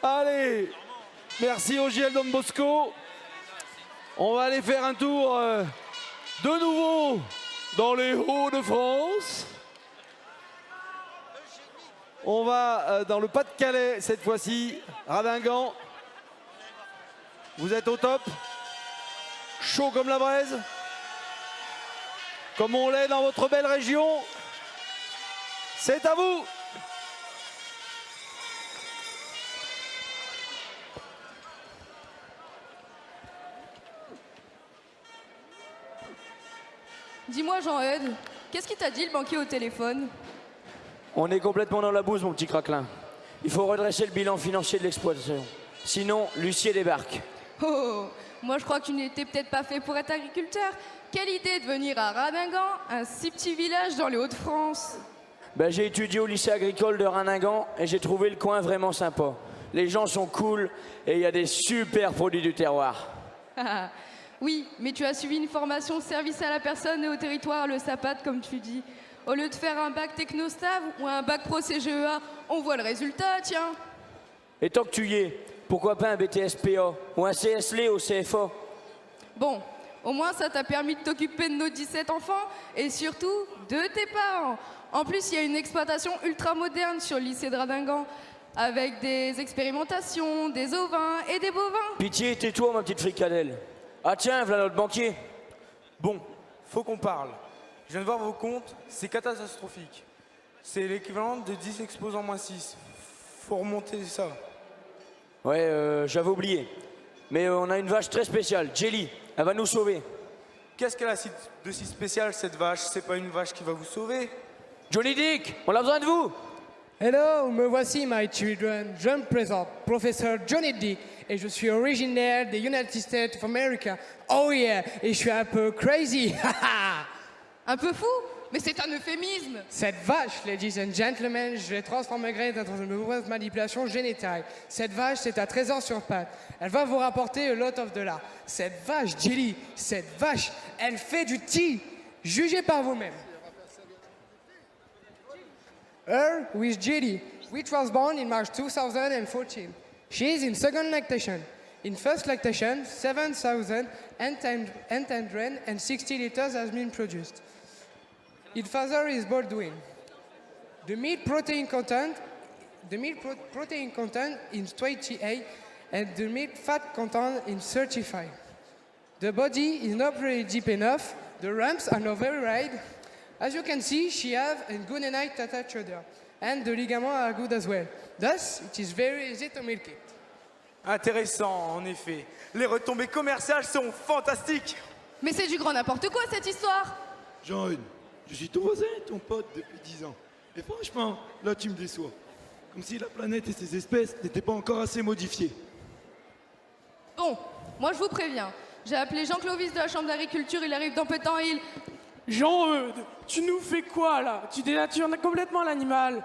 Allez, merci au JL Don Bosco. On va aller faire un tour de nouveau dans les Hauts-de-France. On va dans le Pas-de-Calais cette fois-ci. Radingan, vous êtes au top. Chaud comme la braise. Comme on l'est dans votre belle région. C'est à vous. Dis-moi Jean-Eudes, qu'est-ce qu'il t'a dit le banquier au téléphone? On est complètement dans la bouse, mon petit craquelin. Il faut redresser le bilan financier de l'exploitation. Sinon, l'huissier débarque. Oh, moi je crois que tu n'étais peut-être pas fait pour être agriculteur. Quelle idée de venir à Radingan, un si petit village dans les Hauts-de-France. Ben, j'ai étudié au lycée agricole de Radingan et j'ai trouvé le coin vraiment sympa. Les gens sont cool et il y a des super produits du terroir. Oui, mais tu as suivi une formation service à la personne et au territoire, le SAPAT comme tu dis. Au lieu de faire un bac Technostav ou un bac Pro CGEA, on voit le résultat, tiens. Et tant que tu y es, pourquoi pas un BTS-PA ou un CSL au CFA? Bon, au moins ça t'a permis de t'occuper de nos 17 enfants et surtout de tes parents. En plus, il y a une exploitation ultra moderne sur le lycée de Radingan avec des expérimentations, des ovins et des bovins. Pitié, tais-toi, ma petite fricadelle. Ah tiens, voilà notre banquier. Bon, faut qu'on parle. Je viens de voir vos comptes, c'est catastrophique. C'est l'équivalent de 10 exposants moins 6. Faut remonter ça. Ouais, j'avais oublié. Mais on a une vache très spéciale, Jelly. Elle va nous sauver. Qu'est-ce qu'elle a de si spécial, cette vache? C'est pas une vache qui va vous sauver? Johnny Dick, on a besoin de vous. Hello, me voici, my children. Je me présente, professeur Johnny Dick, et je suis originaire des United States of America. Oh yeah, et je suis un peu crazy. Un peu fou? Mais c'est un euphémisme. Cette vache, ladies and gentlemen, je l'ai transformée dans une mauvaise manipulation génétique. Cette vache, c'est un trésor sur pattes. Elle va vous rapporter a lot of dollars. Cette vache, Jelly, cette vache, elle fait du tea. Jugez par vous-même. Her with Jelly, which was born in March 2014. She is in second lactation. In first lactation, 7,860 liters has been produced. Its father is Baldwin. The meat protein content is 28 and the meat fat content is 35. The body is not really deep enough. The rumps are not very wide. As you can see, she has a good and night attached shoulder, and the ligaments are good as well. Thus, it is very easy to milk it. Intéressant, en effet. Les retombées commerciales sont fantastiques. Mais c'est du grand n'importe quoi cette histoire. Jean-Eudes, je suis ton voisin et ton pote depuis 10 ans. Et franchement, là tu me déçois. Comme si la planète et ses espèces n'étaient pas encore assez modifiées. Bon, moi je vous préviens. J'ai appelé Jean Clovis de la Chambre d'agriculture, il arrive dans peu de temps et il... Jean-Eudes, tu nous fais quoi là? Tu dénatures complètement l'animal.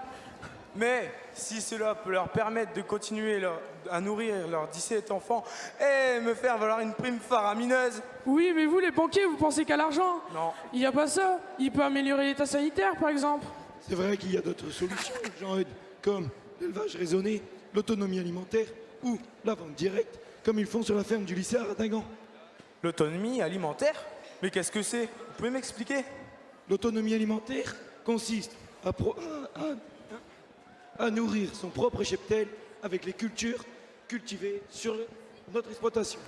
Mais si cela peut leur permettre de continuer à nourrir leurs 17 enfants et me faire valoir une prime faramineuse. Oui, mais vous les banquiers, vous pensez qu'à l'argent? Non. Il n'y a pas ça. Il peut améliorer l'état sanitaire par exemple. C'est vrai qu'il y a d'autres solutions, Jean-Eudes, comme l'élevage raisonné, l'autonomie alimentaire ou la vente directe, comme ils font sur la ferme du lycée à Radingan. L'autonomie alimentaire? Mais qu'est-ce que c'est? Vous pouvez m'expliquer? L'autonomie alimentaire consiste à nourrir son propre cheptel avec les cultures cultivées sur notre exploitation.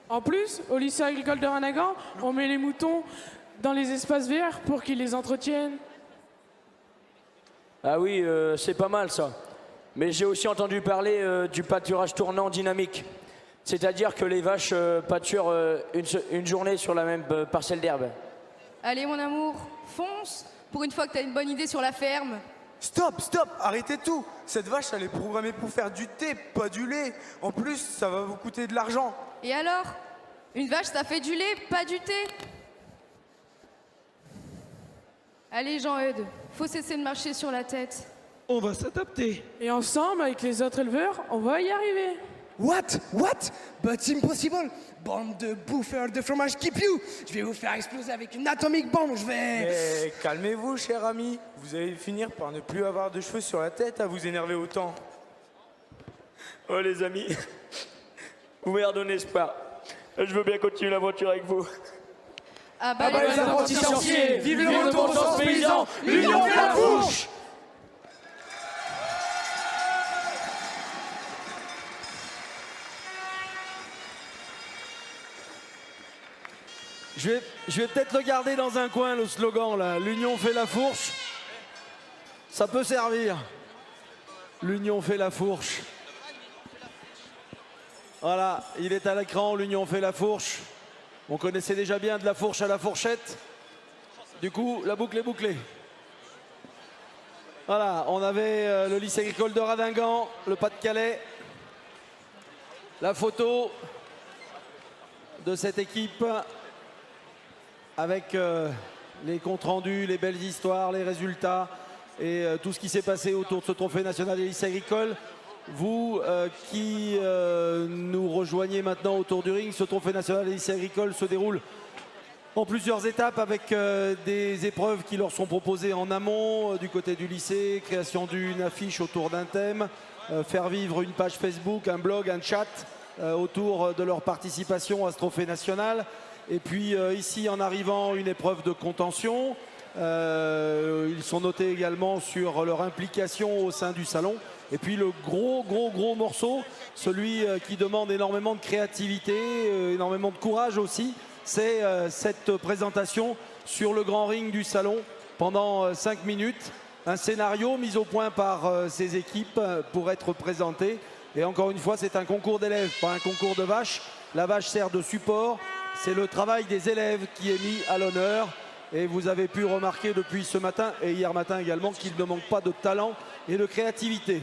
En plus, au lycée agricole de Radingan, on met les moutons dans les espaces verts pour qu'ils les entretiennent. Ah oui, c'est pas mal ça. Mais j'ai aussi entendu parler du pâturage tournant dynamique. C'est-à-dire que les vaches pâturent une journée sur la même parcelle d'herbe. Allez mon amour, fonce. Pour une fois que t'as une bonne idée sur la ferme. Stop, stop, arrêtez tout. Cette vache, elle est programmée pour faire du thé, pas du lait. En plus, ça va vous coûter de l'argent. Et alors? Une vache, ça fait du lait, pas du thé. Allez Jean-Eudes, faut cesser de marcher sur la tête. On va s'adapter. Et ensemble, avec les autres éleveurs, on va y arriver. What? What? But impossible! Bande de bouffeurs de fromage qui pue! Je vais vous faire exploser avec une atomique bombe, je vais... Mais calmez-vous, cher ami. Vous allez finir par ne plus avoir de cheveux sur la tête à vous énerver autant. Oh les amis, vous m'avez redonné espoir. Je veux bien continuer l'aventure avec vous. Ah bah, les apprentis sorciers, vive le retour au sens paysan, l'union fait la fourche. Je vais peut-être le garder dans un coin, le slogan là. L'union fait la fourche. Ça peut servir. L'union fait la fourche. Voilà, il est à l'écran, l'union fait la fourche. On connaissait déjà bien de la fourche à la fourchette. Du coup, la boucle est bouclée. Voilà, on avait le lycée agricole de Radingan, le Pas-de-Calais. La photo de cette équipe avec les comptes rendus, les belles histoires, les résultats et tout ce qui s'est passé autour de ce trophée national des lycées agricoles. Vous qui nous rejoignez maintenant autour du ring, ce trophée national des lycées agricoles se déroule en plusieurs étapes avec des épreuves qui leur sont proposées en amont du côté du lycée, création d'une affiche autour d'un thème, faire vivre une page Facebook, un blog, un chat autour de leur participation à ce trophée national. Et puis ici en arrivant, une épreuve de contention. Ils sont notés également sur leur implication au sein du salon. Et puis le gros morceau, celui qui demande énormément de créativité, énormément de courage aussi, c'est cette présentation sur le grand ring du salon pendant 5 minutes. Un scénario mis au point par ces équipes pour être présenté. Et encore une fois, c'est un concours d'élèves, pas un concours de vaches. La vache sert de support. C'est le travail des élèves qui est mis à l'honneur. Et vous avez pu remarquer depuis ce matin et hier matin également qu'il ne manque pas de talent et de créativité.